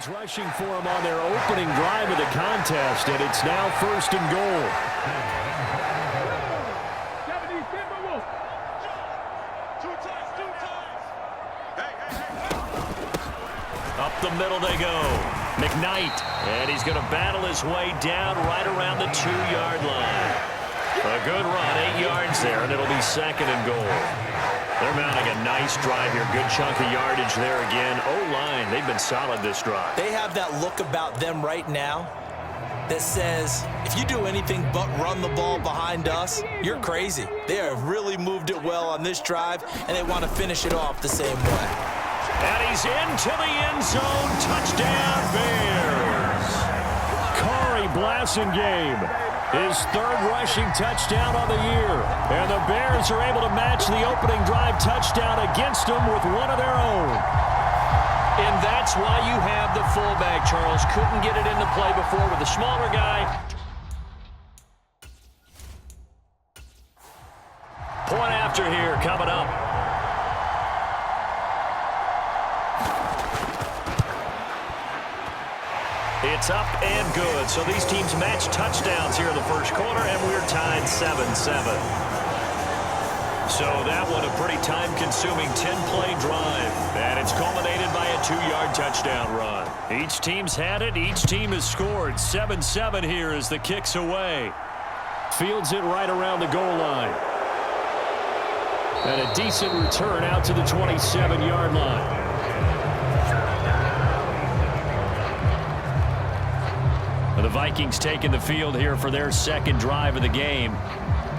Rushing for him on their opening drive of the contest, and it's now 1st and goal. Up the middle they go. McKnight, and he's going to battle his way down right around the 2-yard line. A good run, 8 yards there, and it'll be 2nd and goal. They're mounting a nice drive here. Good chunk of yardage there again. O-line, they've been solid this drive. They have that look about them right now that says, if you do anything but run the ball behind us, you're crazy. They have really moved it well on this drive, and they want to finish it off the same way. And he's into the end zone. Touchdown, Bears. Corey Blasingame. His 3rd rushing touchdown on the year. And the Bears are able to match the opening drive touchdown against them with one of their own. And that's why you have the fullback, Charles. Couldn't get it into play before with the smaller guy. Point after here coming up. It's up and good. So these teams match touchdowns here in the first quarter, and we're tied 7-7. So that one a pretty time-consuming 10-play drive, and it's culminated by a 2-yard touchdown run. Each team's had it. Each team has scored. 7-7 here as the kick's away. Fields it right around the goal line. And a decent return out to the 27-yard line. The Vikings taking the field here for their 2nd drive of the game.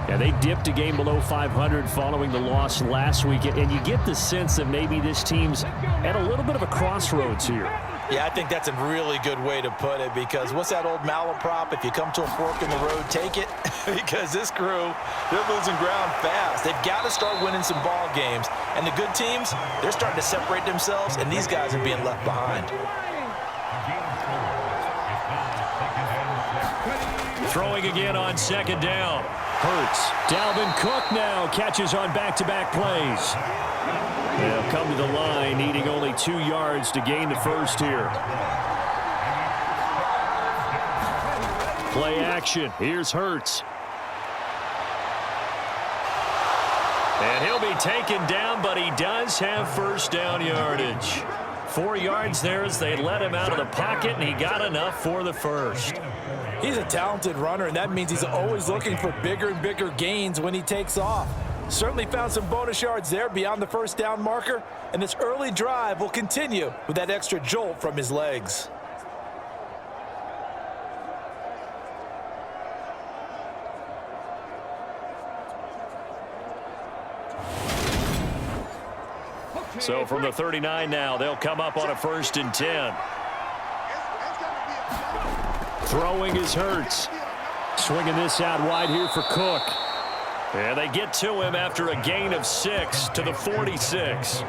Yeah, they dipped a game below 500 following the loss last week, and you get the sense that maybe this team's at a little bit of a crossroads here. Yeah, I think that's a really good way to put it, because what's that old malaprop? If you come to a fork in the road, take it. Because this crew, they're losing ground fast. They've got to start winning some ball games. And the good teams, they're starting to separate themselves, and these guys are being left behind. Throwing again on 2nd down. Hurts. Dalvin Cook now catches on back-to-back plays. They'll come to the line, needing only 2 yards to gain the first here. Play action. Here's Hurts. And he'll be taken down, but he does have first down yardage. 4 yards there as they let him out of the pocket, and he got enough for the first. He's a talented runner, and that means he's always looking for bigger and bigger gains when he takes off. Certainly found some bonus yards there beyond the first down marker, and this early drive will continue with that extra jolt from his legs. So from the 39 now, they'll come up on a 1st and 10. Throwing is Hurts. Swinging this out wide here for Cook. And they get to him after a gain of 6 to the 46.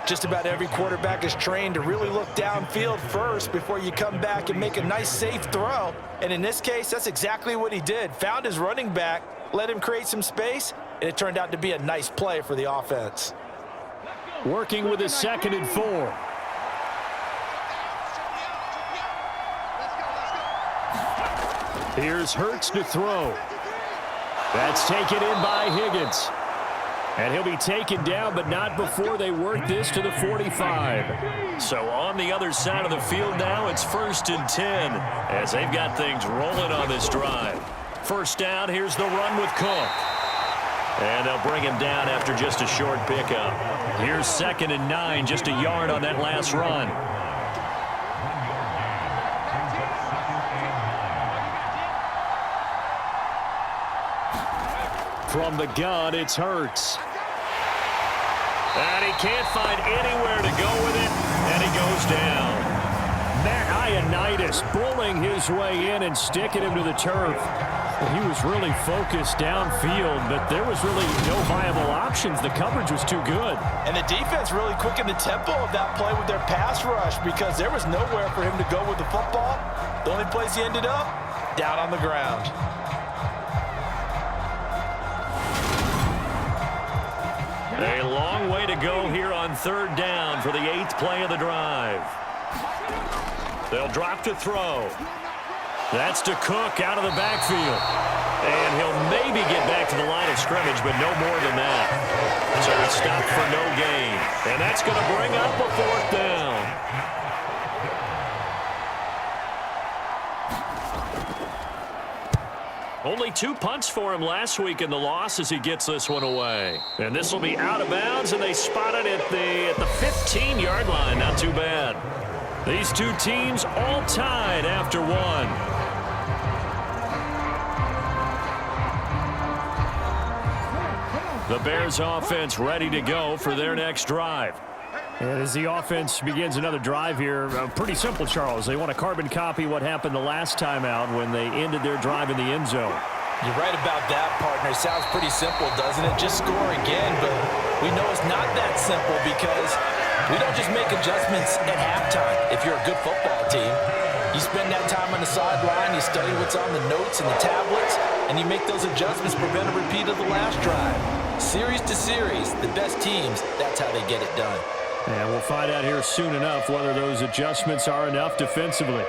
Just about every quarterback is trained to really look downfield first before you come back and make a nice, safe throw. And in this case, that's exactly what he did. Found his running back, let him create some space, and it turned out to be a nice play for the offense. Working with a 2nd and 4. Here's Hurts to throw. That's taken in by Higgins. And he'll be taken down, but not before they work this to the 45. So on the other side of the field now, it's 1st and 10 as they've got things rolling on this drive. First down, here's the run with Cook. And they'll bring him down after just a short pickup. Here's 2nd and 9, just a yard on that last run. From the gun, it's Hurts. And he can't find anywhere to go with it, and he goes down. Matt Ioannidis bullying his way in and sticking him to the turf. He was really focused downfield, but there was really no viable options. The coverage was too good. And the defense really quickened the tempo of that play with their pass rush because there was nowhere for him to go with the football. The only place he ended up, down on the ground. A long way to go here on 3rd down for the 8th play of the drive. They'll drop to throw. That's to Cook out of the backfield. And he'll maybe get back to the line of scrimmage, but no more than that. So it's stopped for no gain. And that's going to bring up a 4th down. Only 2 punts for him last week in the loss as he gets this one away. And this will be out of bounds, and they spot it at the 15-yard line. Not too bad. These two teams all tied after one. The Bears offense ready to go for their next drive. And as the offense begins another drive here, pretty simple, Charles. They want to carbon copy what happened the last time out when they ended their drive in the end zone. You're right about that, partner. It sounds pretty simple, doesn't it? Just score again, but we know it's not that simple because we don't just make adjustments at halftime. If you're a good football team, you spend that time on the sideline, you study what's on the notes and the tablets, and you make those adjustments, prevent a repeat of the last drive. Series to series, the best teams, that's how they get it done. And we'll find out here soon enough whether those adjustments are enough defensively.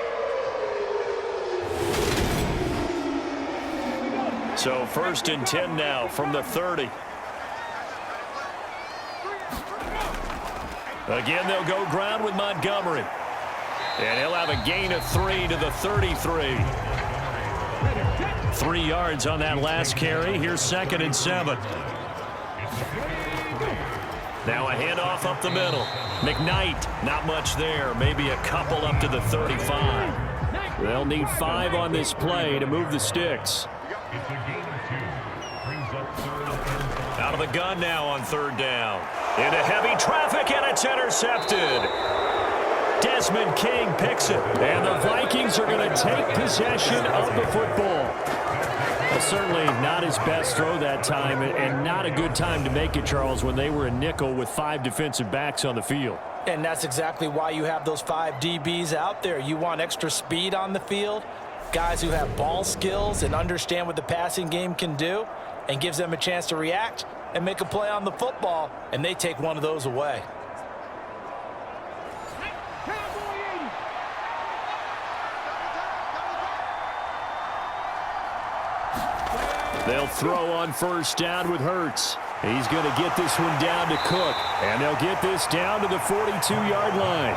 So 1st and 10 now from the 30. Again, they'll go ground with Montgomery. And he'll have a gain of 3 to the 33. 3 yards on that last carry. Here's 2nd and 7. Now a handoff up the middle. McKnight, not much there. Maybe a couple up to the 35. They'll need 5 on this play to move the sticks. Out of the gun now on 3rd down. Into heavy traffic, and it's intercepted. Desmond King picks it. And the Vikings are going to take possession of the football. Well, certainly not his best throw that time, and not a good time to make it, Charles, when they were a nickel with 5 defensive backs on the field. And that's exactly why you have those 5 DBs out there. You want extra speed on the field, guys who have ball skills and understand what the passing game can do, and gives them a chance to react and make a play on the football, and they take one of those away. They'll throw on 1st down with Hurts. He's going to get this one down to Cook. And they'll get this down to the 42-yard line.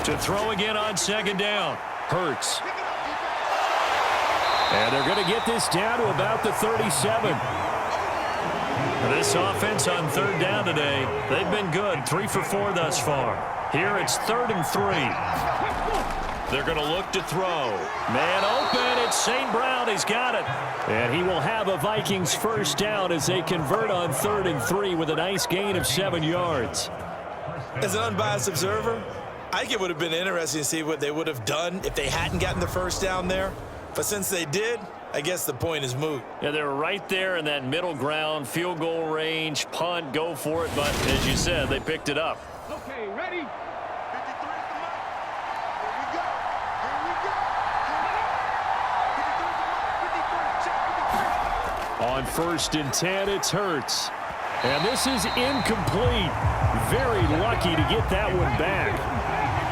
To throw again on 2nd down. Hurts. And they're going to get this down to about the 37. This offense on 3rd down today, they've been good. 3 for 4 thus far. Here it's 3rd and 3. They're going to look to throw. Man open. It's St. Brown. He's got it. And he will have a Vikings 1st down as they convert on 3rd and 3 with a nice gain of 7 yards. As an unbiased observer, I think it would have been interesting to see what they would have done if they hadn't gotten the 1st down there. But since they did, I guess the point is moot. Yeah, they were right there in that middle ground, field goal range, punt, go for it. But as you said, they picked it up. Okay, ready? 53 at the mark. Here we go. Here we go. 53 at the mark. 53. Check 53. On 1st and 10, it's Hurts. And this is incomplete. Very lucky to get that one back.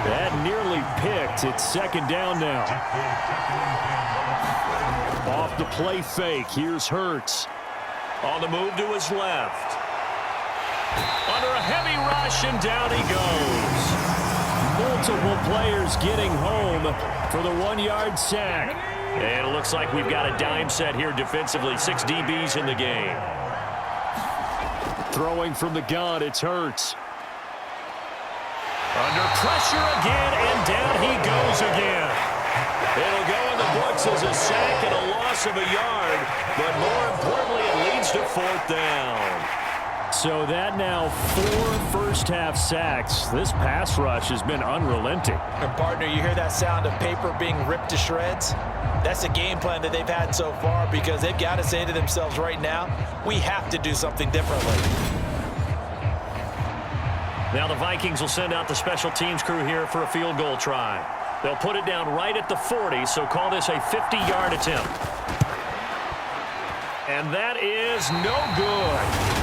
That nearly picked. It's 2nd down now. Off the play fake. Here's Hurts. On the move to his left. Under a heavy rush, and down he goes. Multiple players getting home for the 1-yard sack. And it looks like we've got a dime set here defensively. 6 DBs in the game. Throwing from the gun, it's Hurts. Under pressure again, and down he goes again. It'll go in the books as a sack and a loss of a yard, but more importantly, it leads to 4th down. So that now 4 first-half sacks. This pass rush has been unrelenting. And partner, you hear that sound of paper being ripped to shreds? That's the game plan that they've had so far, because they've got to say to themselves right now, we have to do something differently. Now the Vikings will send out the special teams crew here for a field goal try. They'll put it down right at the 40, so call this a 50-yard attempt. And that is no good.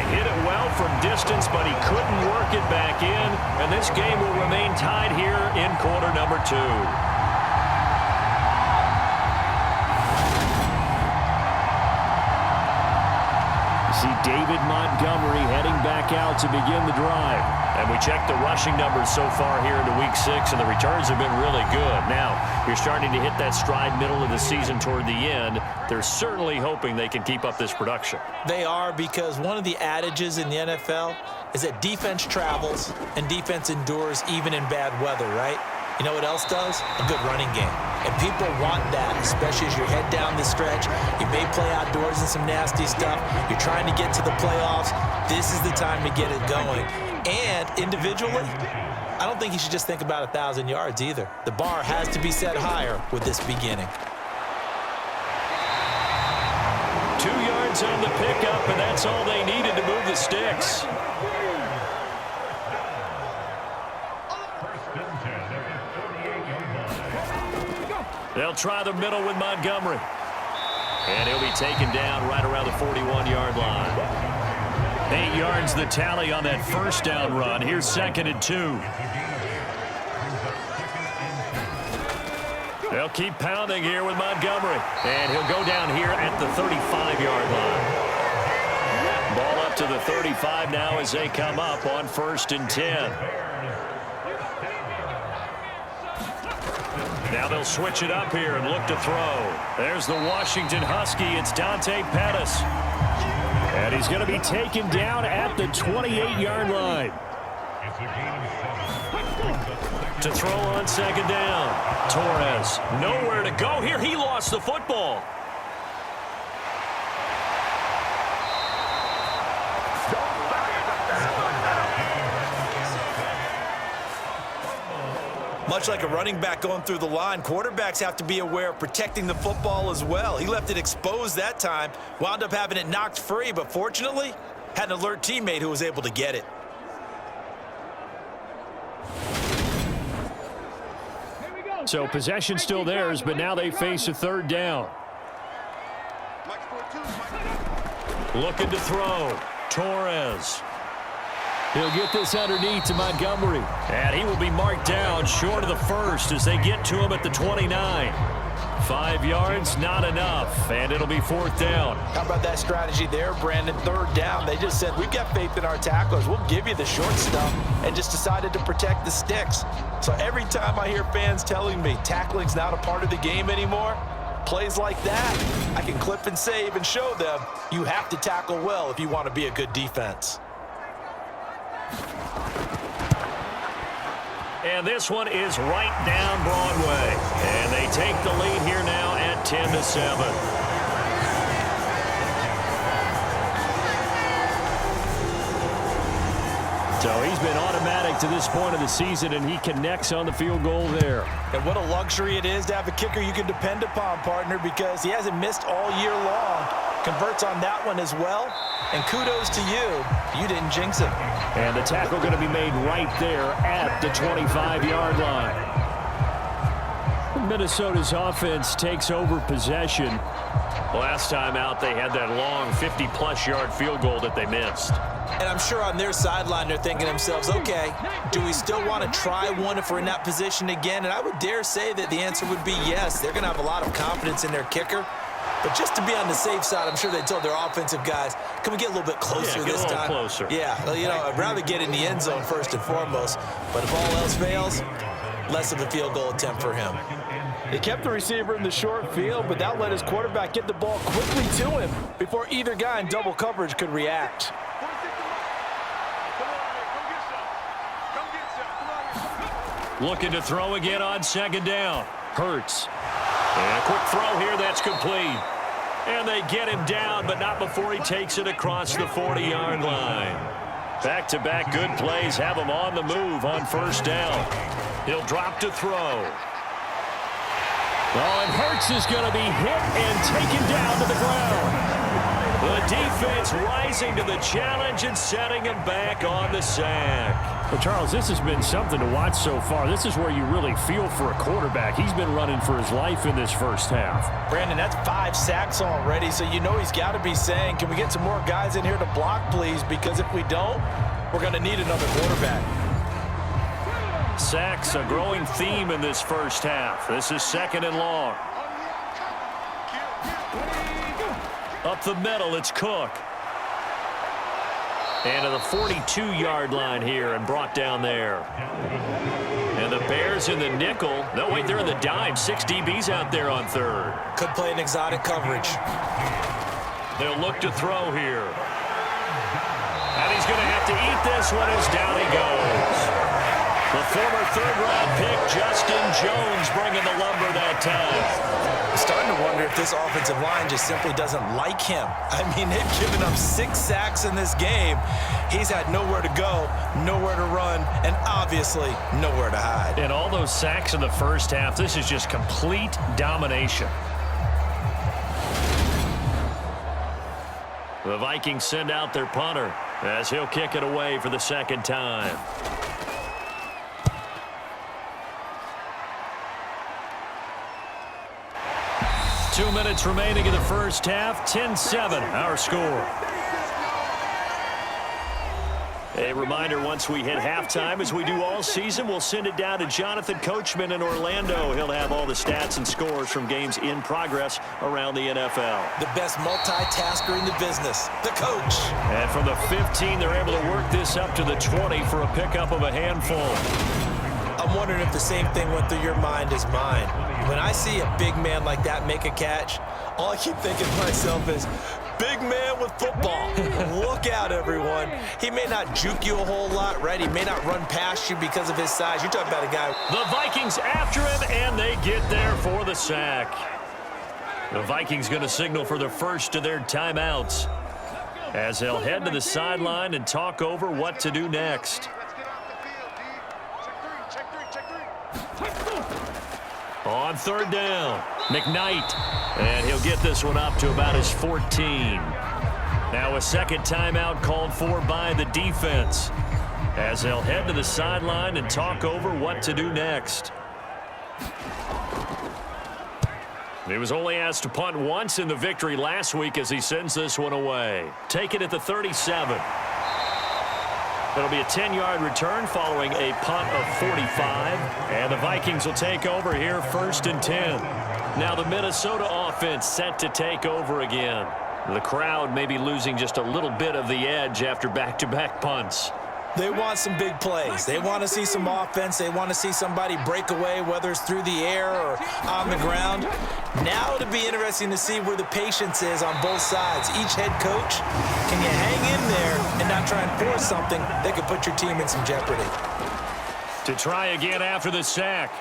Hit it well from distance, but he couldn't work it back in. And this game will remain tied here in quarter number 2. See David Montgomery heading back out to begin the drive. And we checked the rushing numbers so far here into week 6, and the returns have been really good. Now, you're starting to hit that stride middle of the season toward the end. They're certainly hoping they can keep up this production. They are, because one of the adages in the NFL is that defense travels and defense endures even in bad weather, right? You know what else does? A good running game. And people want that, especially as you head down the stretch. You may play outdoors in some nasty stuff. You're trying to get to the playoffs. This is the time to get it going. And individually, I don't think you should just think about 1,000 yards either. The bar has to be set higher with this beginning. 2 yards on the pickup, and that's all they needed to move the sticks. They'll try the middle with Montgomery. And he'll be taken down right around the 41-yard line. 8 yards the tally on that first down run. Here's 2nd and 2. They'll keep pounding here with Montgomery. And he'll go down here at the 35-yard line. Ball up to the 35 now as they come up on 1st and 10. Now they'll switch it up here and look to throw. There's the Washington Husky. It's Dante Pettis. And he's going to be taken down at the 28-yard line. To throw on 2nd down. Torres, nowhere to go here. He lost the football. Much like a running back going through the line, quarterbacks have to be aware of protecting the football as well. He left it exposed that time, wound up having it knocked free, but fortunately, had an alert teammate who was able to get it. So possession still theirs, but now they face a 3rd down. Looking to throw. Torres. He'll get this underneath to Montgomery. And he will be marked down short of the 1st as they get to him at the 29. 5 yards, not enough. And it'll be 4th down. How about that strategy there, Brandon? 3rd down. They just said, we've got faith in our tacklers. We'll give you the short stuff, and just decided to protect the sticks. So every time I hear fans telling me tackling's not a part of the game anymore, plays like that, I can clip and save and show them you have to tackle well if you want to be a good defense. And this one is right down Broadway. And they take the lead here now at 10-7. So he's been automatic to this point of the season, and he connects on the field goal there. And what a luxury it is to have a kicker you can depend upon, partner, because he hasn't missed all year long. Converts on that one as well. And kudos to you. You didn't jinx him. And the tackle going to be made right there at the 25-yard line. Minnesota's offense takes over possession. Last time out, they had that long 50-plus yard field goal that they missed. And I'm sure on their sideline they're thinking to themselves, okay, do we still want to try one if we're in that position again? And I would dare say that the answer would be yes. They're going to have a lot of confidence in their kicker. But just to be on the safe side, I'm sure they told their offensive guys, can we get a little bit closer this time? Closer. Yeah, well, you know, I'd rather get in the end zone first and foremost. But if all else fails, less of a field goal attempt for him. They kept the receiver in the short field, but that let his quarterback get the ball quickly to him before either guy in double coverage could react. Looking to throw again on 2nd down. Hurts. And a quick throw here, that's complete. And they get him down, but not before he takes it across the 40-yard line. Back-to-back good plays have him on the move on 1st down. He'll drop to throw. Oh, and Hurts is going to be hit and taken down to the ground. The defense rising to the challenge and setting him back on the sack. Well, Charles, this has been something to watch so far. This is where you really feel for a quarterback. He's been running for his life in this first half. Brandon, that's 5 sacks already, so you know he's got to be saying, can we get some more guys in here to block, please? Because if we don't, we're going to need another quarterback. Sacks, a growing theme in this first half. This is 2nd and long. Up the middle, it's Cook. And to the 42-yard line here and brought down there. And the Bears in the nickel. No, wait, they're in the dime. 6 DBs out there on 3rd. Could play an exotic coverage. They'll look to throw here. And he's going to have to eat this one as down he goes. The former 3rd-round pick, Justin Jones, bringing the lumber that time. I'm starting to wonder if this offensive line just simply doesn't like him. I mean, they've given up 6 sacks in this game. He's had nowhere to go, nowhere to run, and obviously nowhere to hide. And all those sacks in the first half, this is just complete domination. The Vikings send out their punter as he'll kick it away for the 2nd time. Two minutes remaining in the first half. 10-7, our score. A reminder, once we hit halftime, as we do all season, we'll send it down to Jonathan Coachman in Orlando. He'll have all the stats and scores from games in progress around the NFL. The best multitasker in the business, the coach. And from the 15, they're able to work this up to the 20 for a pickup of a handful. I'm wondering if the same thing went through your mind as mine. When I see a big man like that make a catch, all I keep thinking to myself is, big man with football. Look out, everyone. He may not juke you a whole lot, right? He may not run past you because of his size. You're talking about a guy. The Vikings after him, and they get there for the sack. The Vikings going to signal for the first of their timeouts as they'll head to the sideline and talk over what to do next. On 3rd down, McKnight, and he'll get this one up to about his 14. Now a 2nd timeout called for by the defense as they'll head to the sideline and talk over what to do next. He was only asked to punt once in the victory last week as he sends this one away. Take it at the 37. It'll be a 10-yard return following a punt of 45. And the Vikings will take over here 1st and 10. Now the Minnesota offense set to take over again. The crowd may be losing just a little bit of the edge after back-to-back punts. They want some big plays. They want to see some offense. They want to see somebody break away, whether it's through the air or on the ground. Now it'll be interesting to see where the patience is on both sides. Each head coach, can you hang in there and not try and force something that could put your team in some jeopardy? To try again after the sack.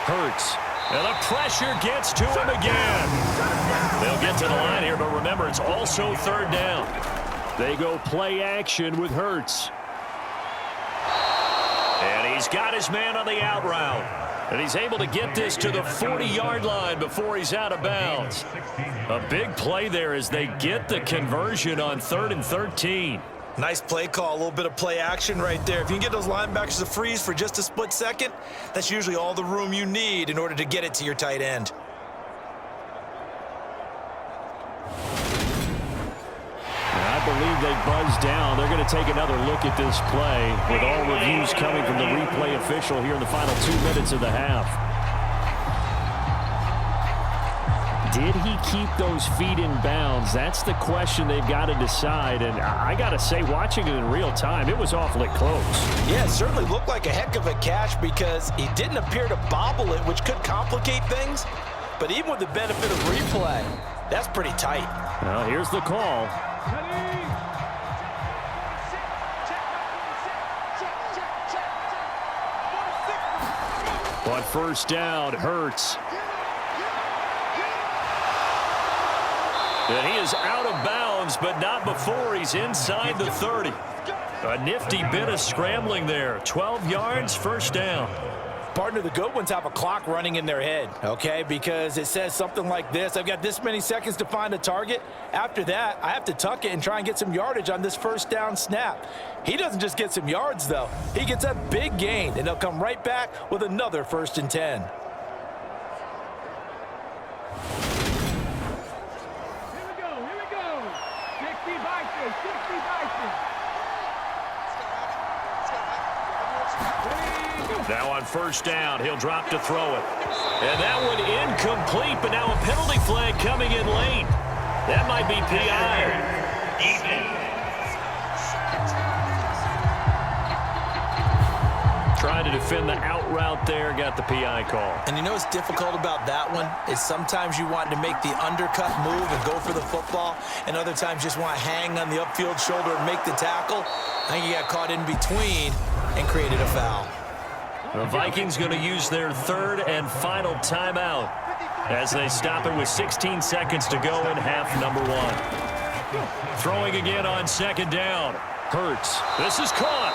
Hurts. And the pressure gets to him again. They'll get to the line here, but remember, it's also 3rd down. They go play action with Hurts. And he's got his man on the out route. And he's able to get this to the 40-yard line before he's out of bounds. A big play there as they get the conversion on 3rd and 13. Nice play call, a little bit of play action right there. If you can get those linebackers to freeze for just a split second, that's usually all the room you need in order to get it to your tight end. I believe they buzzed down. They're going to take another look at this play with all reviews coming from the replay official here in the final 2 minutes of the half. Did he keep those feet in bounds? That's the question they've got to decide. And I got to say, watching it in real time, it was awfully close. Yeah, it certainly looked like a heck of a catch because he didn't appear to bobble it, which could complicate things. But even with the benefit of replay, that's pretty tight. Well, here's the call. But 1st down, Hurts. And he is out of bounds, but not before he's inside the 30. A nifty bit of scrambling there. 12 yards, 1st down. Partner, the good ones have a clock running in their head, okay? Because it says something like this: I've got this many seconds to find a target. After that, I have to tuck it and try and get some yardage on this first down snap. He doesn't just get some yards, though. He gets a big gain, and they'll come right back with another 1st and 10. Here we go. 60 Vikings, 60 Vikings. Now on 1st down, he'll drop to throw it. And that one incomplete, but now a penalty flag coming in late. That might be PI. Trying to defend the out route there, got the PI call. And you know what's difficult about that one is sometimes you want to make the undercut move and go for the football, and other times just want to hang on the upfield shoulder and make the tackle. I think he got caught in between and created a foul. The Vikings going to use their 3rd and final timeout as they stop it with 16 seconds to go in half number 1. Throwing again on 2nd down. Hurts. This is caught.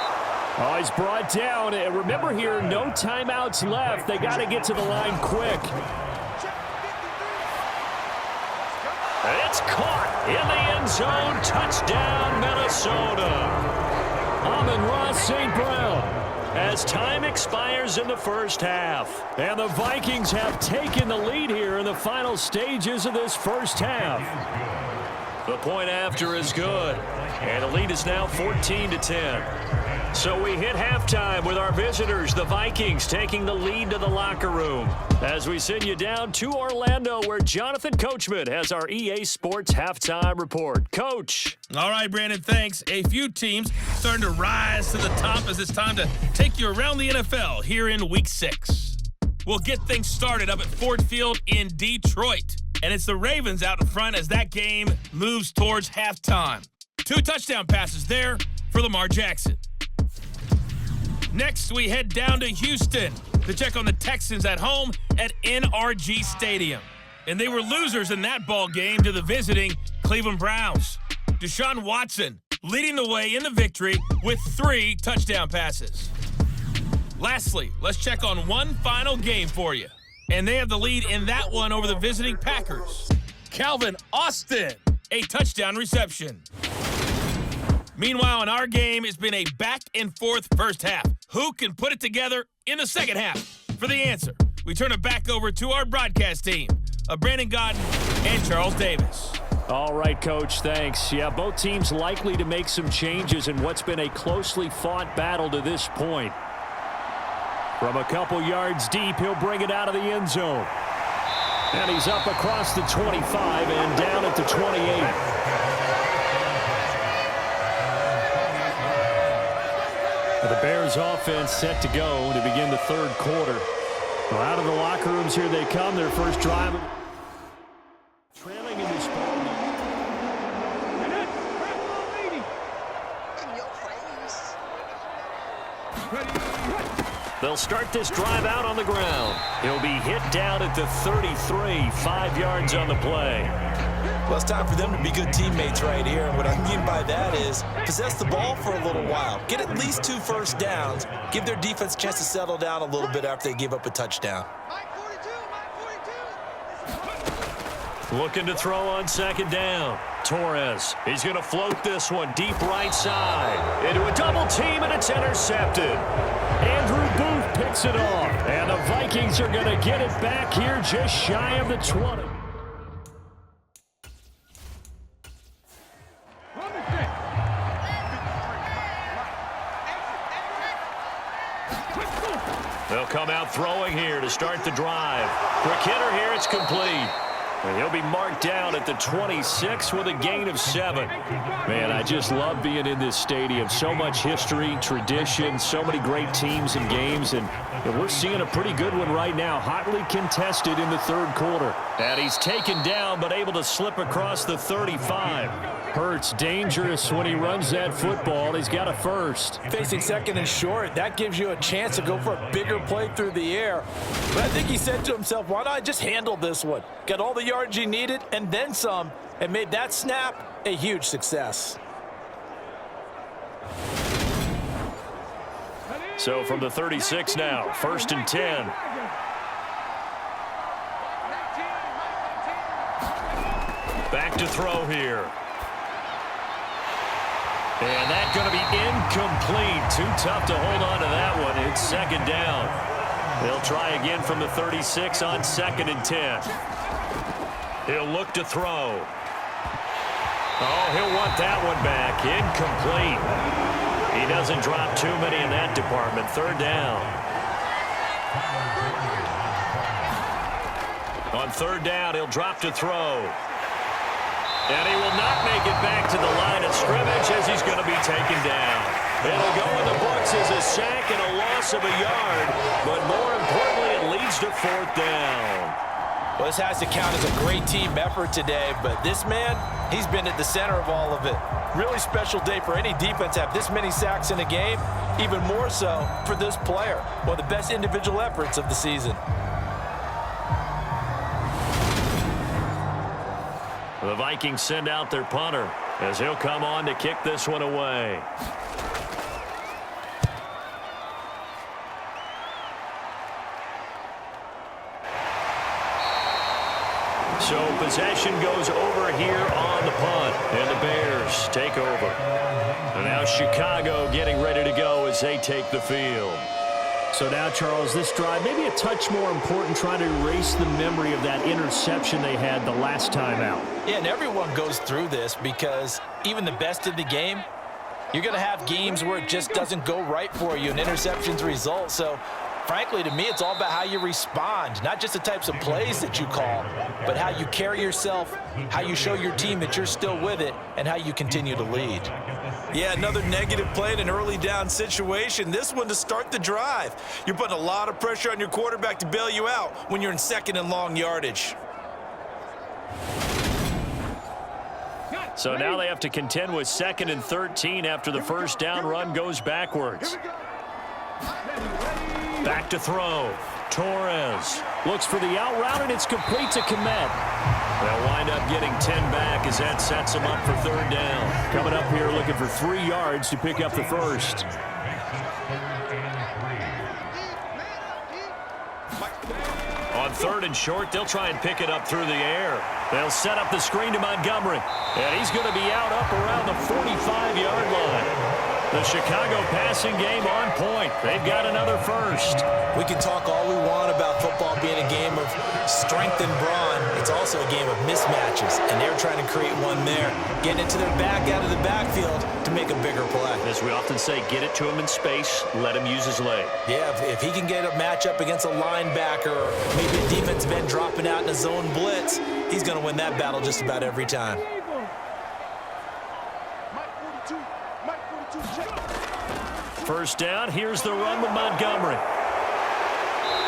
Oh, he's brought down. And remember here, no timeouts left. They got to get to the line quick. It's caught in the end zone. Touchdown, Minnesota. Amon-Ra St. Brown. As time expires in the 1st half. And the Vikings have taken the lead here in the final stages of this 1st half. The point after is good. And the lead is now 14-10. So we hit halftime with our visitors, the Vikings, taking the lead to the locker room. As we send you down to Orlando, where Jonathan Coachman has our EA Sports halftime report. Coach. All right, Brandon, thanks. A few teams starting to rise to the top as it's time to take you around the NFL here in Week 6. We'll get things started up at Ford Field in Detroit. And it's the Ravens out in front as that game moves towards halftime. 2 touchdown passes there for Lamar Jackson. Next, we head down to Houston to check on the Texans at home at NRG Stadium. And they were losers in that ball game to the visiting Cleveland Browns. Deshaun Watson leading the way in the victory with 3 touchdown passes. Lastly, let's check on one final game for you. And they have the lead in that one over the visiting Packers. Calvin Austin, a touchdown reception. Meanwhile, in our game, it's been a back-and-forth first half. Who can put it together in the second half? For the answer, we turn it back over to our broadcast team of Brandon Godden and Charles Davis. All right, Coach, thanks. Yeah, both teams likely to make some changes in what's been a closely fought battle to this point. From a couple yards deep, he'll bring it out of the end zone. And he's up across the 25 and down at the 28. The Bears offense set to go to begin the 3rd quarter. Well, out of the locker rooms here they come, their first drive. Trailing in this ball. They'll start this drive out on the ground. He'll be hit down at the 33, 5 yards on the play. Well, it's time for them to be good teammates right here. And what I mean by that is possess the ball for a little while. Get at least 2 first downs. Give their defense a chance to settle down a little bit after they give up a touchdown. Looking to throw on 2nd down. Torres, he's going to float this one deep right side. Into a double team, and it's intercepted. Andrew Booth picks it off. And the Vikings are going to get it back here just shy of the 20. They'll come out throwing here to start the drive. Quick hitter here, it's complete. And he'll be marked down at the 26 with a gain of 7. Man, I just love being in this stadium. So much history, tradition, so many great teams and games. And we're seeing a pretty good one right now. Hotly contested in the 3rd quarter. And he's taken down but able to slip across the 35. Hurts dangerous when he runs that football. He's got a first. Facing 2nd and short, that gives you a chance to go for a bigger play through the air. But I think he said to himself, why not just handle this one? Got all the yards he needed and then some, and made that snap a huge success. So from the 36 now, 1st and 10. Back to throw here. And that's going to be incomplete. Too tough to hold on to that one. It's 2nd down. They'll try again from the 36 on 2nd and 10. He'll look to throw. Oh, he'll want that one back. Incomplete. He doesn't drop too many in that department. 3rd down. On 3rd down, he'll drop to throw. And he will not make it back to the line of scrimmage as he's going to be taken down. It'll go in the books as a sack and a loss of a yard, but more importantly, it leads to 4th down. Well, this has to count as a great team effort today, but this man, he's been at the center of all of it. Really special day for any defense to have this many sacks in a game, even more so for this player. One of the best individual efforts of the season. The Vikings send out their punter as he'll come on to kick this one away. So possession goes over here on the punt, and the Bears take over. And now Chicago getting ready to go as they take the field. So now, Charles, this drive maybe a touch more important, trying to erase the memory of that interception they had the last time out. Yeah, and everyone goes through this because even the best of the game, you're going to have games where it just doesn't go right for you and interceptions result. So, frankly, to me, it's all about how you respond, not just the types of plays that you call, but how you carry yourself, how you show your team that you're still with it, and how you continue to lead. Yeah, another negative play in an early down situation. This one to start the drive. You're putting a lot of pressure on your quarterback to bail you out when you're in 2nd and long yardage. So now they have to contend with 2nd and 13 after the 1st down run goes backwards. Back to throw. Torres looks for the out route, and it's complete to Kmet. They'll wind up getting 10 back as that sets them up for 3rd down. Coming up here looking for 3 yards to pick up the 1st. On 3rd and short, they'll try and pick it up through the air. They'll set up the screen to Montgomery, and he's going to be out up around the 45-yard line. The Chicago passing game on point. They've got another 1st. We can talk all we want about football being a game of strength and brawn. It's also a game of mismatches, and they're trying to create one there, getting it to their back out of the backfield to make a bigger play. As we often say, get it to him in space, let him use his leg. Yeah, if he can get a matchup against a linebacker, or maybe a defensive end dropping out in a zone blitz, he's going to win that battle just about every time. First down, here's the run with Montgomery.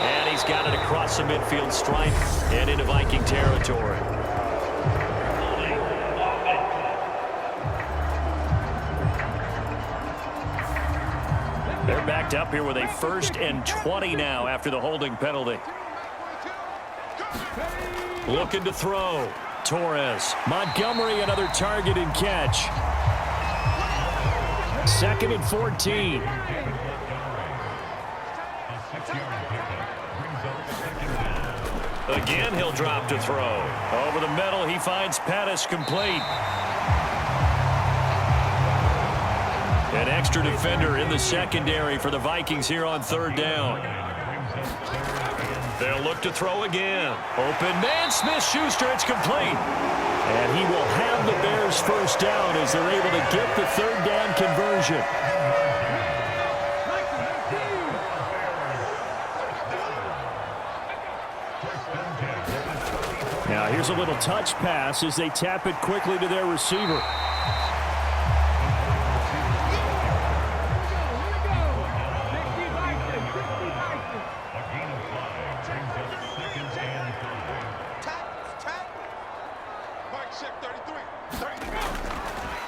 And he's got it across the midfield stripe and into Viking territory. They're backed up here with a 1st and 20 now after the holding penalty. Looking to throw. Torres. Montgomery, another target and catch. 2nd and 14. Again, he'll drop to throw. Over the middle, he finds Pettis complete. An extra defender in the secondary for the Vikings here on 3rd down. They'll look to throw again. Open man, Smith-Schuster, it's complete. And he will have the Bears 1st down as they're able to get the 3rd down conversion. Now here's a little touch pass as they tap it quickly to their receiver.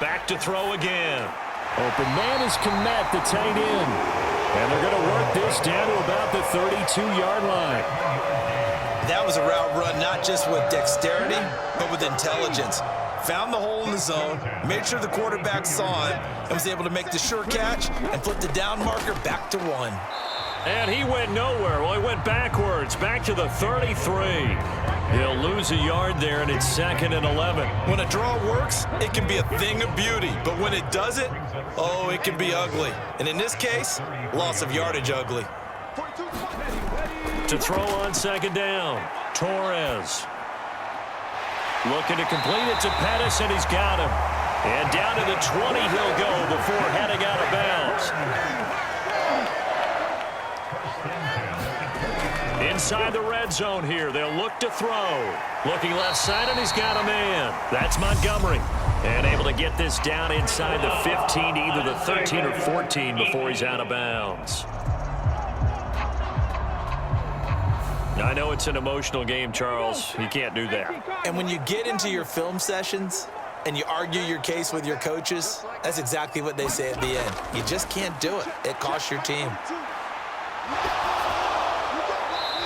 Back to throw again. Open man is Kmet, the tight end. And they're going to work this down to about the 32-yard line. That was a route run not just with dexterity, but with intelligence. found the hole in the zone, made sure the quarterback saw him, and was able to make the sure catch and flip the down marker back to 1. And he went nowhere. Well, he went backwards, back to the 33. He'll lose a yard there, and it's 2nd and 11. When a draw works, it can be a thing of beauty. But when it doesn't, oh, it can be ugly. And in this case, loss of yardage ugly. To throw on 2nd down, Torres. Looking to complete it to Pettis, and he's got him. And down to the 20 he'll go before heading out of bounds. Inside the red zone here, they'll look to throw. Looking left side, and he's got a man. That's Montgomery. And able to get this down inside the 15, either the 13 or 14 before he's out of bounds. I know it's an emotional game, Charles. You can't do that. And when you get into your film sessions and you argue your case with your coaches, that's exactly what they say at the end. You just can't do it. It costs your team.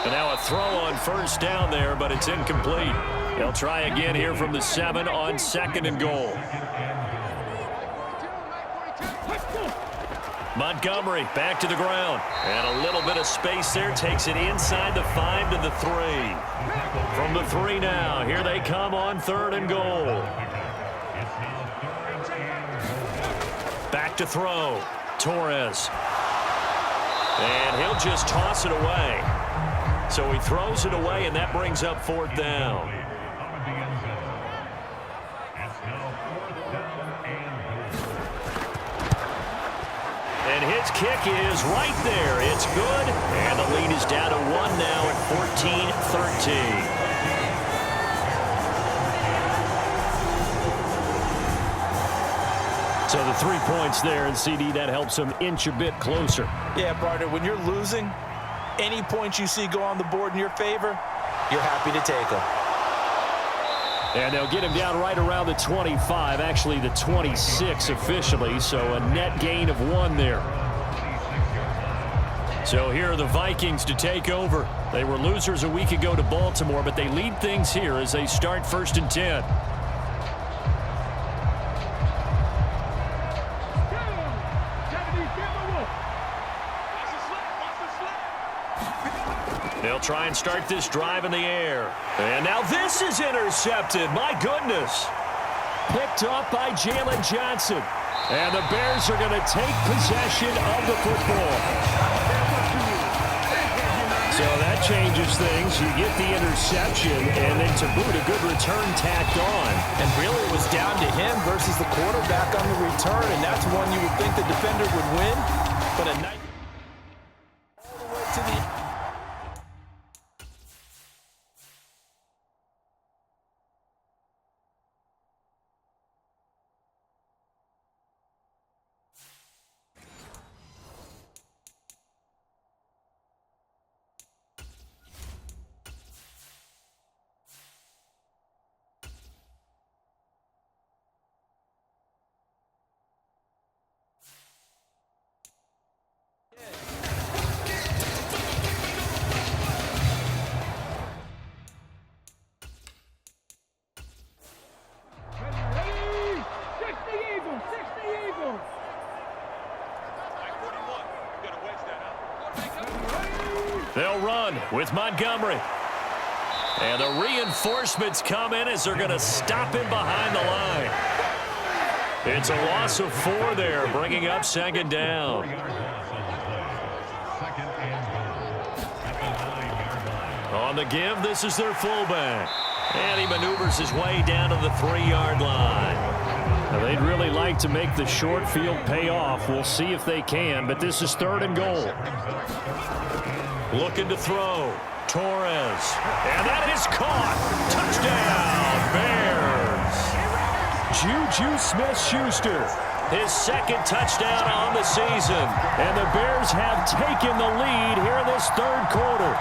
And now a throw on 1st down there, but it's incomplete. They'll try again here from the 7 on 2nd and goal. Montgomery back to the ground. And a little bit of space there. Takes it inside the 5 to the 3. From the 3 now. Here they come on 3rd and goal. Back to throw. Torres. And he'll just toss it away. So he throws it away, and that brings up 4th down. And his kick is right there. It's good. And the lead is down to 1 now at 14-13. So the 3 points there, and CD, that helps him inch a bit closer. Yeah, partner, when you're losing, any points you see go on the board in your favor, you're happy to take them. And they'll get him down right around the 25, actually the 26 officially, so a net gain of 1 there. So here are the Vikings to take over. They were losers a week ago to Baltimore, but they lead things here as they start 1st and 10. They'll try and start this drive in the air. And now this is intercepted. My goodness. Picked up by Jalen Johnson. And the Bears are going to take possession of the football. So that changes things. You get the interception, and then to boot, a good return tacked on. And really it was down to him versus the quarterback on the return, and that's one you would think the defender would win. But a nice all the way to the They'll run with Montgomery. And the reinforcements come in as they're going to stop him behind the line. It's a loss of 4 there, bringing up 2nd down. On the give, this is their fullback. And he maneuvers his way down to the 3-yard line. Now, they'd really like to make the short field pay off. We'll see if they can, but this is 3rd and goal. Looking to throw. Torres. And that is caught. Touchdown, Bears. Juju Smith-Schuster. His 2nd touchdown on the season. And the Bears have taken the lead here in this 3rd quarter.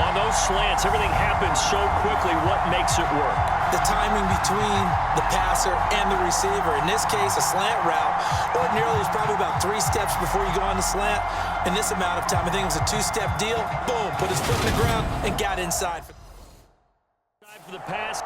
On those slants, everything happens so quickly. What makes it work? the timing between the passer and the receiver. In this case, a slant route. Ordinarily, it's probably about 3 steps before you go on the slant. In this amount of time, I think it was a 2-step deal. Boom, put his foot in the ground and got inside. For the pass.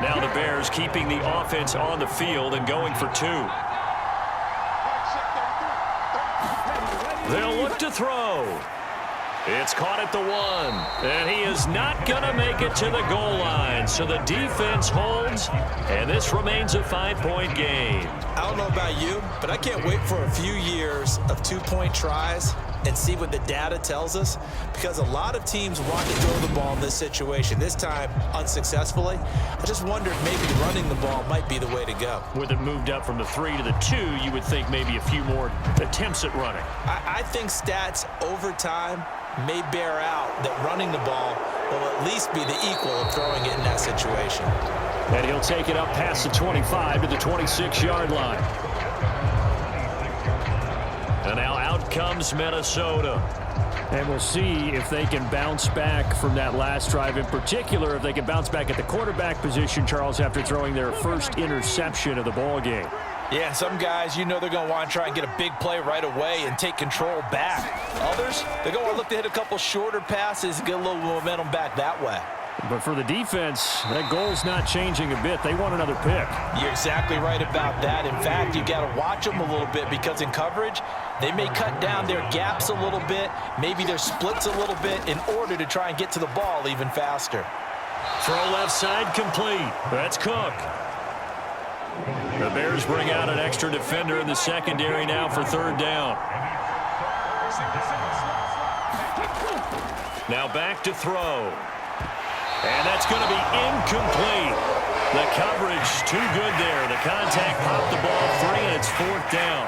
Now the Bears keeping the offense on the field and going for two. They'll look to throw. It's caught at the 1, and he is not going to make it to the goal line. So the defense holds, and this remains a 5-point game. I don't know about you, but I can't wait for a few years of 2-point tries and see what the data tells us, because a lot of teams want to throw the ball in this situation, this time unsuccessfully. I just wondered maybe running the ball might be the way to go. With it moved up from the 3 to the 2, you would think maybe a few more attempts at running. I think stats over time may bear out that running the ball will at least be the equal of throwing it in that situation. And he'll take it up past the 25 to the 26-yard line. And now out comes Minnesota. And we'll see if they can bounce back from that last drive, in particular if they can bounce back at the quarterback position, Charles, after throwing their first interception of the ball game. Yeah, some guys, you know they're going to want to try and get a big play right away and take control back. Others, they're going to look to hit a couple shorter passes and get a little momentum back that way. But for the defense, that goal's not changing a bit. They want another pick. You're exactly right about that. In fact, you got to watch them a little bit, because in coverage, they may cut down their gaps a little bit, maybe their splits a little bit, in order to try and get to the ball even faster. Throw left side complete. That's Cook. The Bears bring out an extra defender in the secondary now for 3rd down. Now back to throw. And that's going to be incomplete. The coverage too good there. The contact popped the ball free, and it's 4th down.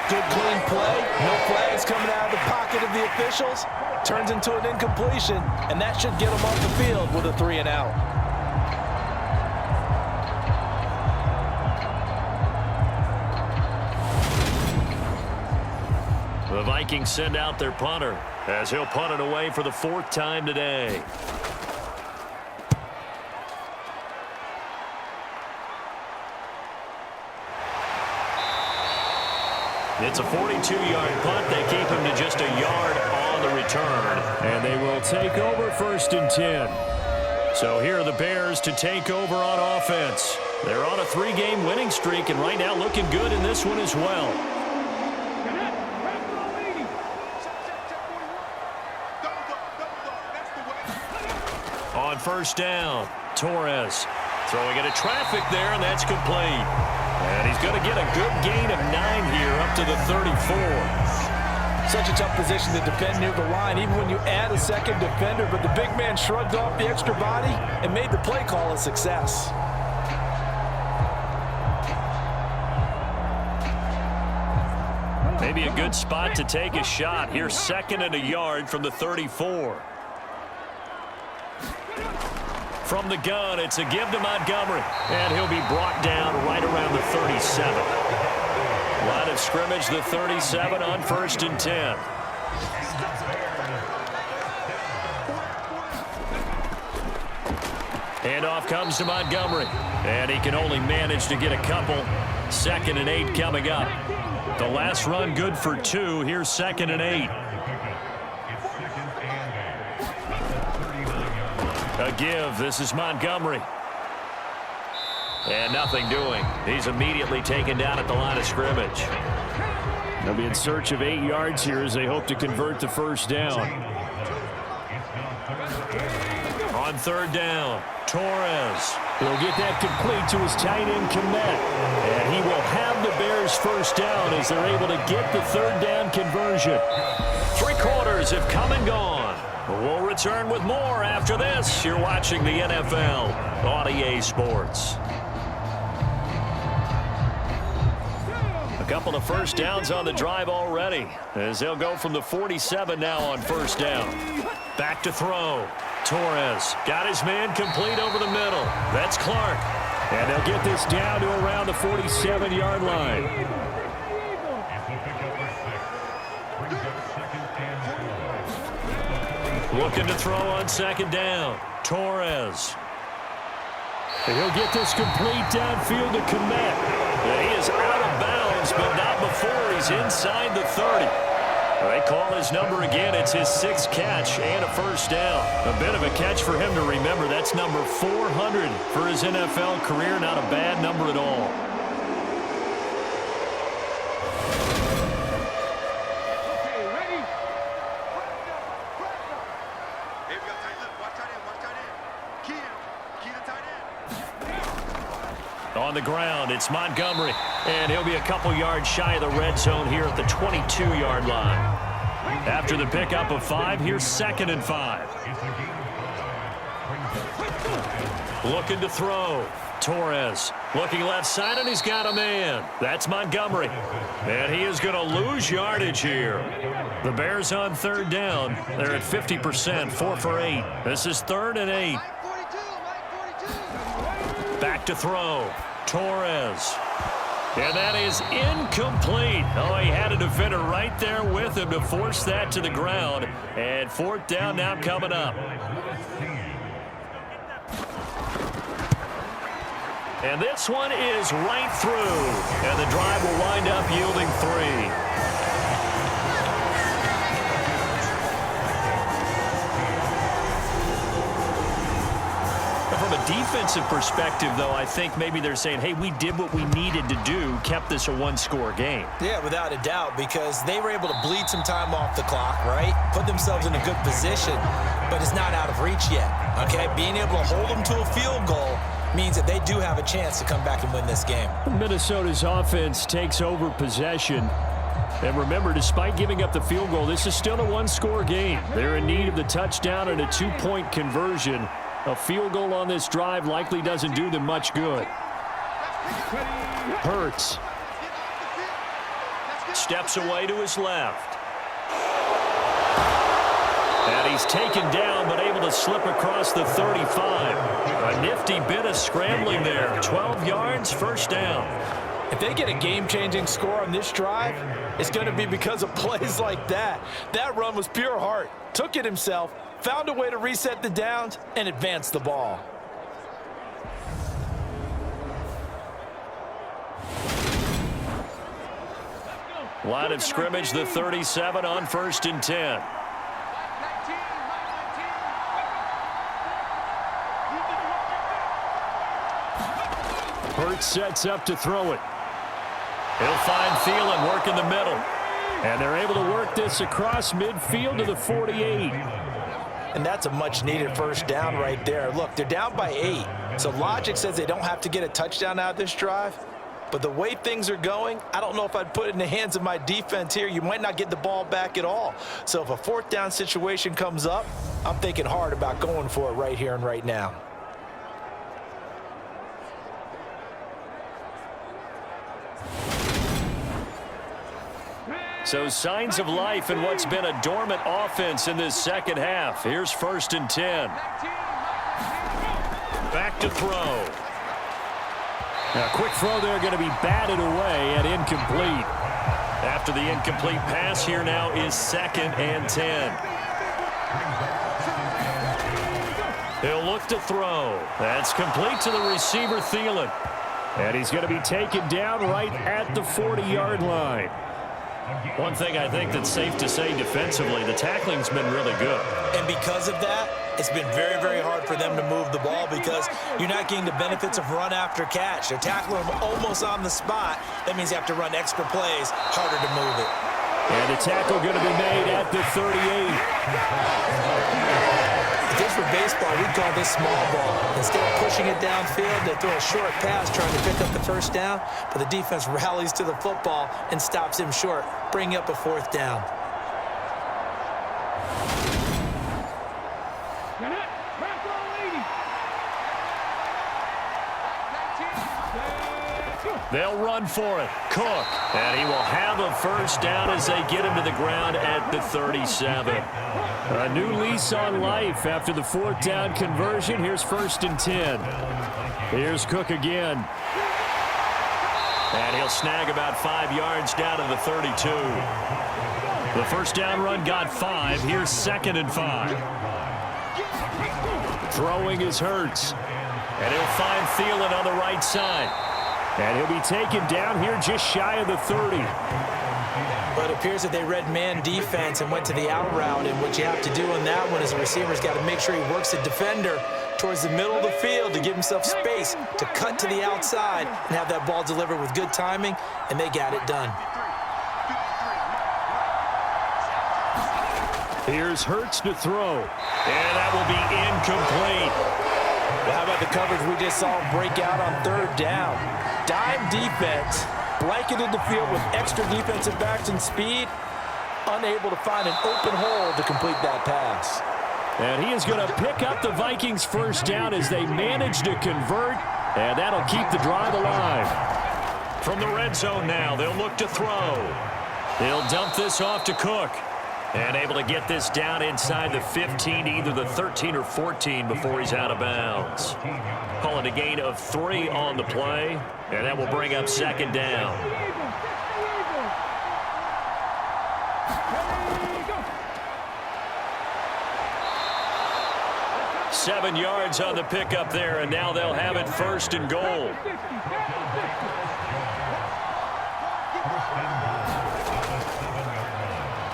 Good clean play. No flags coming out of the pocket of the officials. Turns into an incompletion, and that should get them off the field with a 3-and-out. The Vikings send out their punter as he'll punt it away for the 4th time today. It's a 42-yard punt. They keep him to just a yard on the return. And they will take over 1st and 10. So here are the Bears to take over on offense. They're on a 3-game winning streak, and right now looking good in this one as well. On 1st down, Torres throwing into traffic there, and that's complete. And he's going to get a good gain of 9 here up to the 34. Such a tough position to defend near the line, even when you add a second defender, but the big man shrugged off the extra body and made the play call a success. Maybe a good spot to take a shot. Here's 2nd and a yard from the 34. From the gun, it's a give to Montgomery, and he'll be brought down right around the 37. Line of scrimmage, the 37 on 1st and 10. Handoff comes to Montgomery, and he can only manage to get a couple. 2nd and 8 coming up. The last run good for 2. Here's 2nd and 8. A give. This is Montgomery. And nothing doing. He's immediately taken down at the line of scrimmage. They'll be in search of 8 yards here as they hope to convert the 1st down. On 3rd down, Torres. He'll get that complete to his tight end, Komet. And he will have the Bears 1st down as they're able to get the 3rd down conversion. 3 quarters have come and gone. We'll return with more after this. You're watching the NFL on EA Sports. A couple of 1st downs on the drive already as they'll go from the 47 now on 1st down. Back to throw. Torres got his man complete over the middle. That's Clark. And they'll get this down to around the 47-yard line. Looking to throw on 2nd down. Torres. And he'll get this complete downfield to Komet. He is out of bounds, but not before he's inside the 30. They call his number again. It's his 6th catch and a first down. A bit of a catch for him to remember. That's number 400 for his NFL career. Not a bad number at all. On the ground, it's Montgomery. And he'll be a couple yards shy of the red zone here at the 22-yard line. After the pickup of 5, here's 2nd and 5. Looking to throw. Torres looking left side, and he's got a man. That's Montgomery. And he is going to lose yardage here. The Bears on 3rd down. They're at 50%, 4 for 8. This is 3rd and 8. Back to throw. Torres. And that is incomplete. Oh, he had a defender right there with him to force that to the ground. And 4th down now coming up. And this one is right through. And the drive will wind up yielding 3. From a defensive perspective, though, I think maybe they're saying, hey, we did what we needed to do, kept this a 1-score game. Yeah, without a doubt, because they were able to bleed some time off the clock, right? Put themselves in a good position, but it's not out of reach yet, okay? Being able to hold them to a field goal means that they do have a chance to come back and win this game. Minnesota's offense takes over possession. And remember, despite giving up the field goal, this is still a 1-score game. They're in need of the touchdown and a 2-point conversion. A field goal on this drive likely doesn't do them much good. Hurts. Steps away to his left. And he's taken down, but able to slip across the 35. A nifty bit of scrambling there. 12 yards, first down. If they get a game-changing score on this drive, it's going to be because of plays like that. That run was pure heart. Took it himself, found a way to reset the downs, and advance the ball. Line of scrimmage, the 37 on 1st and 10. Hurts sets up to throw it. He'll find Thielen work in the middle. And they're able to work this across midfield to the 48. And that's a much-needed first down right there. Look, they're down by 8. So logic says they don't have to get a touchdown out of this drive. But the way things are going, I don't know if I'd put it in the hands of my defense here. You might not get the ball back at all. So if a 4th down situation comes up, I'm thinking hard about going for it right here and right now. So signs of life in what's been a dormant offense in this second half. Here's 1st and 10. Back to throw. Now, quick throw there, going to be batted away and incomplete. After the incomplete pass, here now is 2nd and 10. He'll look to throw. That's complete to the receiver, Thielen. And he's going to be taken down right at the 40-yard line. One thing I think that's safe to say defensively, the tackling's been really good. And because of that, it's been very, very hard for them to move the ball because you're not getting the benefits of run after catch. They're tackling them almost on the spot. That means you have to run extra plays, harder to move it. And the tackle going to be made at the 38. If this were baseball, we'd call this small ball. Instead of pushing it downfield, they throw a short pass trying to pick up the first down, but the defense rallies to the football and stops him short, bringing up a 4th down. They'll run for it. Cook. And he will have a first down as they get him to the ground at the 37. A new lease on life after the 4th down conversion. Here's 1st and 10. Here's Cook again. And he'll snag about 5 yards down to the 32. The first down run got 5. Here's 2nd and 5. Throwing is Hurts. And he'll find Thielen on the right side. And he'll be taken down here just shy of the 30. But it appears that they read man defense and went to the out route, and what you have to do on that one is the receiver's got to make sure he works the defender towards the middle of the field to give himself space to cut to the outside and have that ball delivered with good timing, and they got it done. Here's Hurts to throw. And that will be incomplete. Well, how about the coverage we just saw break out on third down? Dime defense, blanketed the field with extra defensive backs and speed, unable to find an open hole to complete that pass. And he is going to pick up the Vikings first down as they manage to convert, and that'll keep the drive alive. From the red zone now, they'll look to throw. They'll dump this off to Cook. And able to get this down inside the 15, either the 13 or 14 before he's out of bounds. Calling a gain of 3 on the play, and that will bring up second down. Seven yards on the pickup there, and now they'll have it first and goal.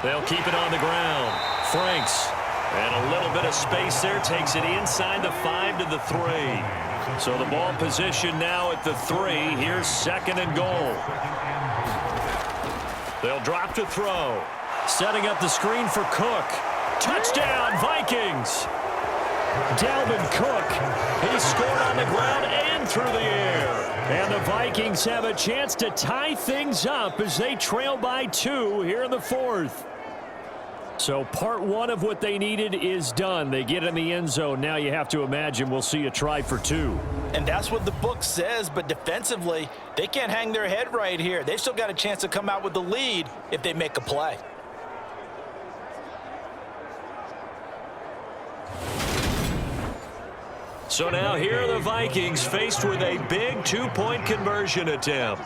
They'll keep it on the ground. Franks. And a little bit of space there. Takes it inside the 5 to the 3. So the ball position now at the 3. Here's second and goal. They'll drop to throw. Setting up the screen for Cook. Touchdown, Vikings. Dalvin Cook. He scored on the ground and through the air. And the Vikings have a chance to tie things up as they trail by 2 here in the 4th. So part 1 of what they needed is done. They get in the end zone. Now you have to imagine we'll see a try for 2. And that's what the book says, but defensively, they can't hang their head right here. They've still got a chance to come out with the lead if they make a play. So now here are the Vikings faced with a big 2-point conversion attempt.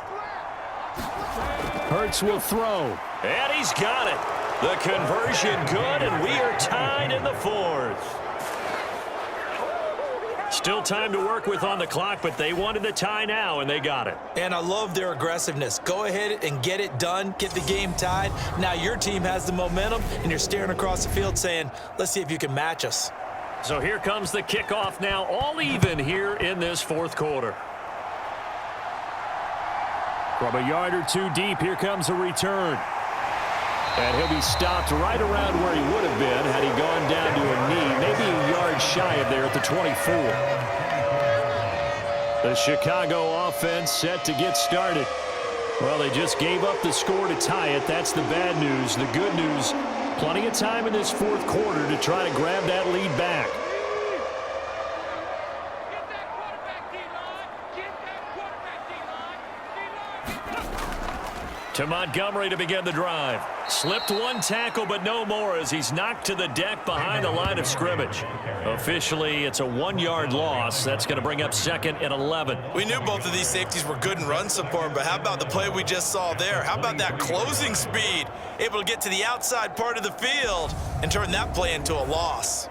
Hurts will throw. And he's got it. The conversion good, and we are tied in the 4th. Still time to work with on the clock, but they wanted the tie now, and they got it. And I love their aggressiveness. Go ahead and get it done. Get the game tied. Now your team has the momentum, and you're staring across the field saying, let's see if you can match us. So here comes the kickoff now, all even here in this 4th quarter. From a yard or 2 deep, here comes a return. And he'll be stopped right around where he would have been had he gone down to a knee, maybe a yard shy of there at the 24. The Chicago offense set to get started. Well, they just gave up the score to tie it. That's the bad news. The good news, plenty of time in this 4th quarter to try to grab that lead back. To Montgomery to begin the drive. Slipped one tackle, but no more as he's knocked to the deck behind the line of scrimmage. Officially, it's a 1-yard loss. That's going to bring up second and 11. We knew both of these safeties were good in run support, but how about the play we just saw there? How about that closing speed? Able to get to the outside part of the field and turn that play into a loss.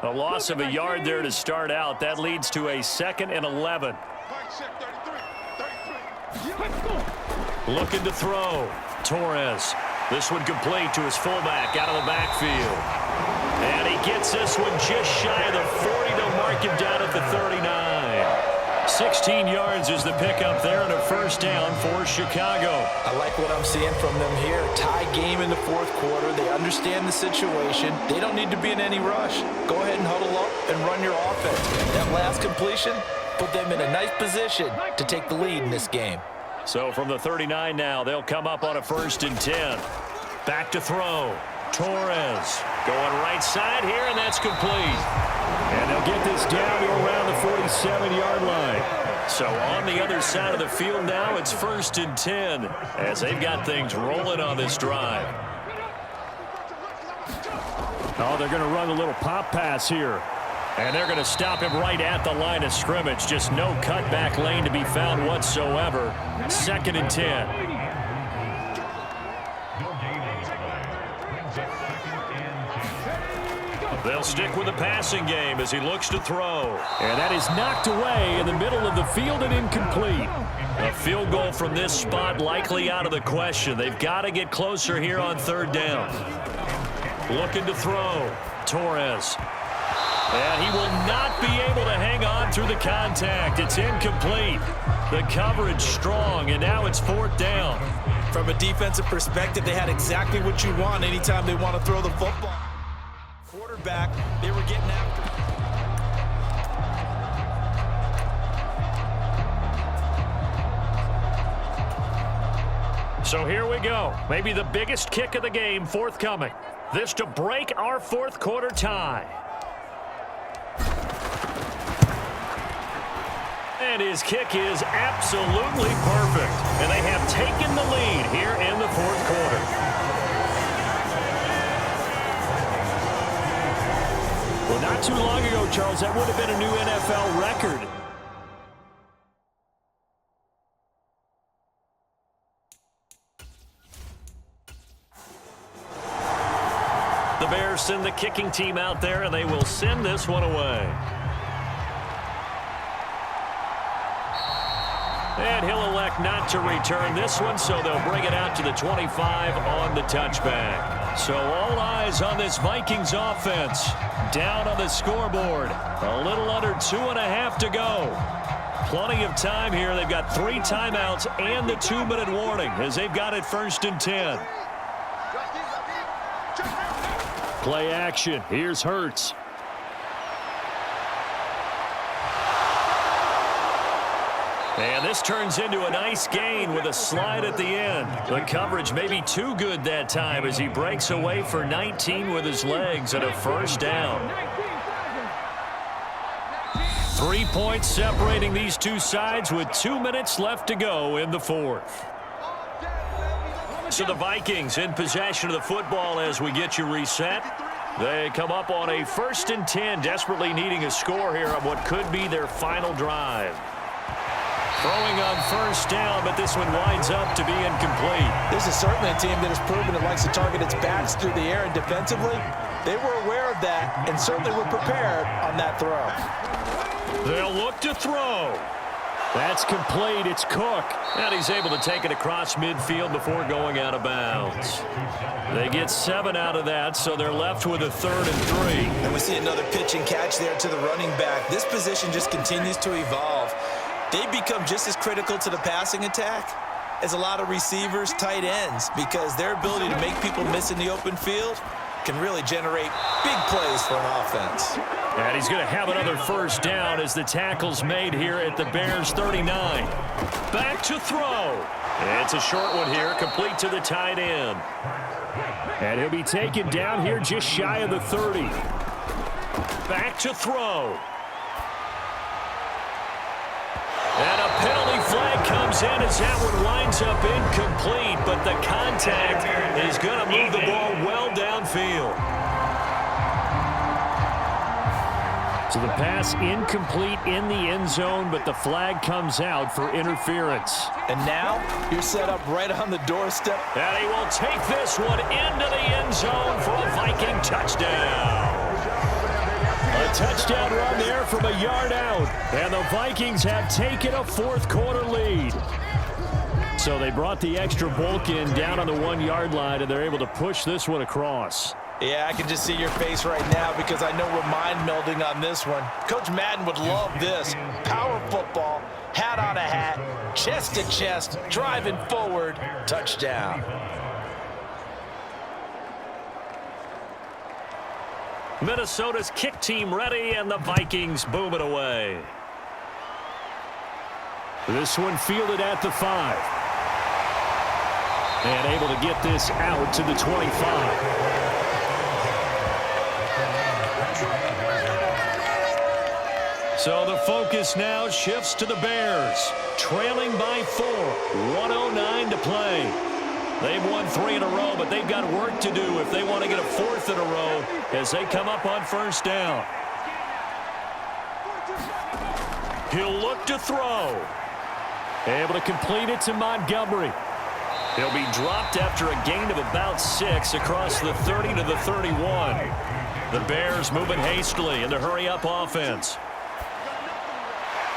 A loss of a yard there to start out. That leads to a second and 11. Looking to throw. Torres. This one complete to his fullback out of the backfield. And he gets this one just shy of the 40 to mark him down at the 39. 16 yards is the pickup there and a first down for Chicago. I like what I'm seeing from them here. Tie game in the 4th quarter. They understand the situation. They don't need to be in any rush. Go ahead and huddle up and run your offense. That last completion put them in a nice position to take the lead in this game. So from the 39 now, they'll come up on a 1st and 10. Back to throw. Torres going right side here, and that's complete. And they'll get this down to around the 47-yard line. So on the other side of the field now, it's 1st and 10 as they've got things rolling on this drive. Oh, they're going to run a little pop pass here. And they're going to stop him right at the line of scrimmage. Just no cutback lane to be found whatsoever. 2nd and 10. They'll stick with the passing game as he looks to throw. And that is knocked away in the middle of the field and incomplete. A field goal from this spot likely out of the question. They've got to get closer here on third down. Looking to throw. Torres. And he will not be able to hang on through the contact. It's incomplete. The coverage strong, and now it's fourth down. From a defensive perspective, they had exactly what you want anytime they want to throw the football. Quarterback, they were getting after him. So here we go. Maybe the biggest kick of the game forthcoming. This to break our fourth quarter tie. And his kick is absolutely perfect. And they have taken the lead here in the fourth quarter. Well, not too long ago, Charles, that would have been a new NFL record. The Bears send the kicking team out there, and they will send this one away. And he'll elect not to return this one, so they'll bring it out to the 25 on the touchback. So all eyes on this Vikings offense. Down on the scoreboard. A little under 2.5 to go. Plenty of time here. They've got 3 timeouts and the 2-minute warning as they've got it 1st and 10. Play action. Here's Hurts. And this turns into a nice gain with a slide at the end. The coverage may be too good that time as he breaks away for 19 with his legs and a first down. 3 points separating these two sides with 2 minutes left to go in the fourth. So the Vikings in possession of the football as we get you reset. They come up on a 1st and 10, desperately needing a score here on what could be their final drive. Throwing on first down, but this one winds up to be incomplete. This is certainly a team that has proven it likes to target its backs through the air, and defensively, they were aware of that and certainly were prepared on that throw. They'll look to throw. That's complete. It's Cook. And he's able to take it across midfield before going out of bounds. They get 7 out of that, so they're left with a 3rd and 3. And we see another pitch and catch there to the running back. This position just continues to evolve. They become just as critical to the passing attack as a lot of receivers, tight ends, because their ability to make people miss in the open field can really generate big plays for an offense. And he's going to have another first down as the tackle's made here at the Bears 39. Back to throw. It's a short one here, complete to the tight end. And he'll be taken down here just shy of the 30. Back to throw. And a penalty flag comes in as that one winds up incomplete, but the contact is going to move the ball well downfield. So the pass incomplete in the end zone, but the flag comes out for interference. And now you're set up right on the doorstep. And he will take this one into the end zone for a Viking touchdown. A touchdown run there from a yard out. And the Vikings have taken a fourth quarter lead. So they brought the extra bulk in down on the 1-yard line, and they're able to push this one across. Yeah, I can just see your face right now because I know we're mind melding on this one. Coach Madden would love this. Power football, hat on a hat, chest to chest, driving forward, touchdown. Minnesota's kick team ready, and the Vikings boom it away. This one fielded at the 5. And able to get this out to the 25. So the focus now shifts to the Bears, trailing by 4, 1:09 to play. They've won 3 in a row, but they've got work to do if they want to get a 4th in a row as they come up on first down. He'll look to throw. Able to complete it to Montgomery. He'll be dropped after a gain of about 6 across the 30 to the 31. The Bears moving hastily in the hurry-up offense.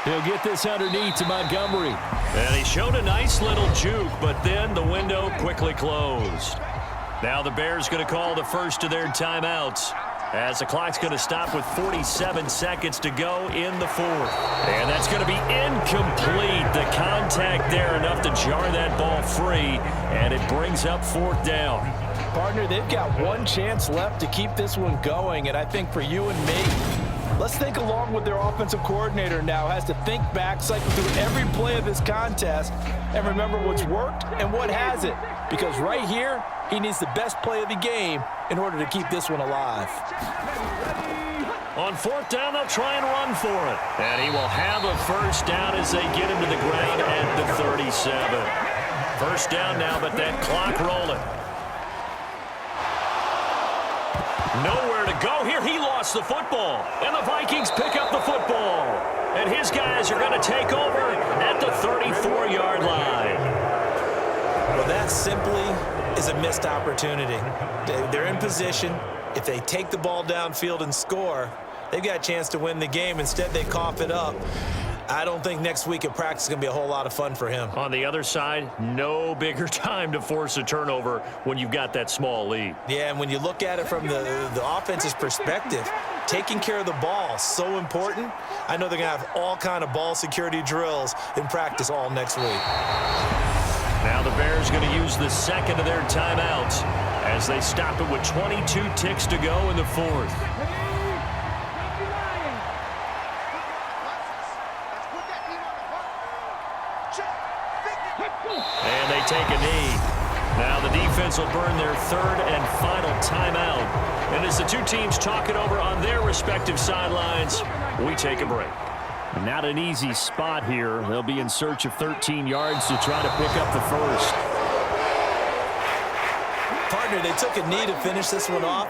He'll get this underneath to Montgomery. And he showed a nice little juke, but then the window quickly closed. Now the Bears going to call the first of their timeouts, as the clock's going to stop with 47 seconds to go in the fourth. And that's going to be incomplete. The contact there enough to jar that ball free, and it brings up fourth down. Partner, they've got one chance left to keep this one going, and I think for you and me, let's think along with their offensive coordinator now. Has to think back, cycle through every play of this contest, and remember what's worked and what hasn't. Because right here, he needs the best play of the game in order to keep this one alive. On fourth down, they'll try and run for it. And he will have a first down as they get him to the ground at the 37. First down now, but that clock rolling. Nowhere to go here. He lost the football. And the Vikings pick up the football. And his guys are going to take over at the 34-yard line. Well, that simply is a missed opportunity. They're in position. If they take the ball downfield and score, they've got a chance to win the game. Instead, they cough it up. I don't think next week at practice is going to be a whole lot of fun for him. On the other side, no bigger time to force a turnover when you've got that small lead. Yeah, and when you look at it from the offense's perspective, taking care of the ball is so important. I know they're going to have all kind of ball security drills in practice all next week. Now the Bears going to use the second of their timeouts as they stop it with 22 ticks to go in the fourth. And they take a knee. Now the defense will burn their third and final timeout. And as the two teams talk it over on their respective sidelines, we take a break. Not an easy spot here. They'll be in search of 13 yards to try to pick up the first. Partner, they took a knee to finish this one off.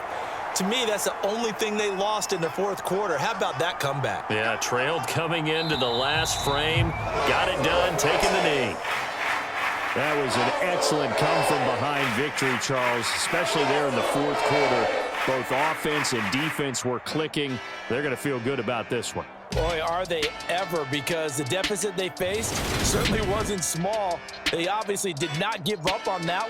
To me, that's the only thing they lost in the fourth quarter. How about that comeback? Yeah, trailed coming into the last frame. Got it done, taking the knee. That was an excellent come-from-behind victory, Charles, especially there in the fourth quarter. Both offense and defense were clicking. They're going to feel good about this one. Boy, are they ever, because the deficit they faced certainly wasn't small. They obviously did not give up on that one.